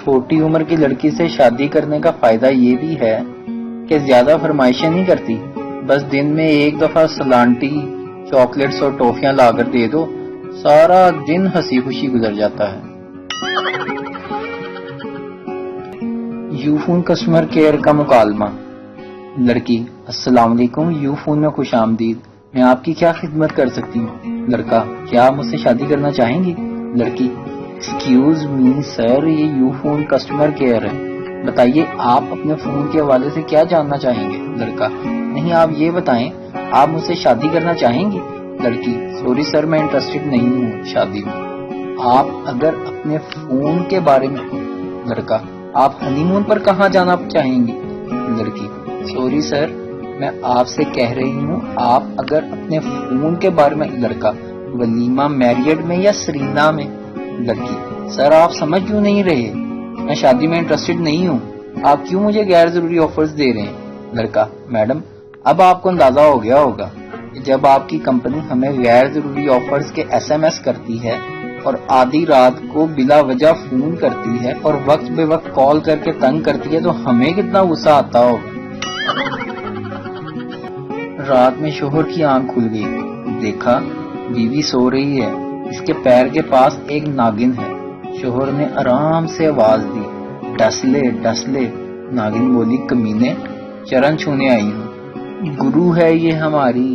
چھوٹی عمر کی لڑکی سے شادی کرنے کا فائدہ یہ بھی ہے کہ زیادہ فرمائشیں نہیں کرتی، بس دن میں ایک دفعہ سلانٹی، چاکلیٹس اور ٹافیاں لا کر دے دو، سارا دن ہنسی خوشی گزر جاتا ہے۔ یو فون کسٹمر کیئر کا مکالمہ۔ لڑکی: السلام علیکم، یو فون میں خوش آمدید، میں آپ کی کیا خدمت کر سکتی ہوں؟ لڑکا: کیا آپ مجھ سے شادی کرنا چاہیں گی؟ لڑکی: ایکسکیوز می سر، یہ یو فون کسٹمر کیئر ہے، بتائیے آپ اپنے فون کے حوالے سے کیا جاننا چاہیں گے؟ لڑکا: نہیں، آپ یہ بتائیں آپ مجھ سے شادی کرنا چاہیں گی؟ لڑکی: سوری سر، میں انٹرسٹڈ نہیں ہوں شادی میں۔ آپ اگر اپنے فون کے بارے میں… لڑکا: آپ ہنی مون پر کہاں جانا چاہیں گی؟ لڑکی: سوری سر، میں آپ سے کہہ رہی ہوں آپ اگر اپنے فون کے بارے میں… لڑکا: ولیمہ میریٹ میں یا سرینا میں؟ لڑکی: سر آپ سمجھ کیوں نہیں رہے، میں شادی میں انٹرسٹڈ نہیں ہوں، آپ کیوں مجھے غیر ضروری آفرز دے رہے ہیں؟ لڑکا: میڈم اب آپ کو اندازہ ہو گیا ہوگا کہ جب آپ کی کمپنی ہمیں غیر ضروری آفرز کے SMS کرتی ہے اور آدھی رات کو بلا وجہ فون کرتی ہے اور وقت بے وقت کال کر کے تنگ کرتی ہے تو ہمیں کتنا غصہ آتا ہوگا۔ رات میں شوہر کی آنکھ کھل گئی، دیکھا بیوی سو رہی ہے، اس کے پیر کے پاس ایک ناگن ہے۔ شوہر نے آرام سے آواز دی، ڈس لے ڈس لے۔ ناگن بولی، کمینے، چرن چھونے آئی ہوں، گرو ہے یہ ہماری،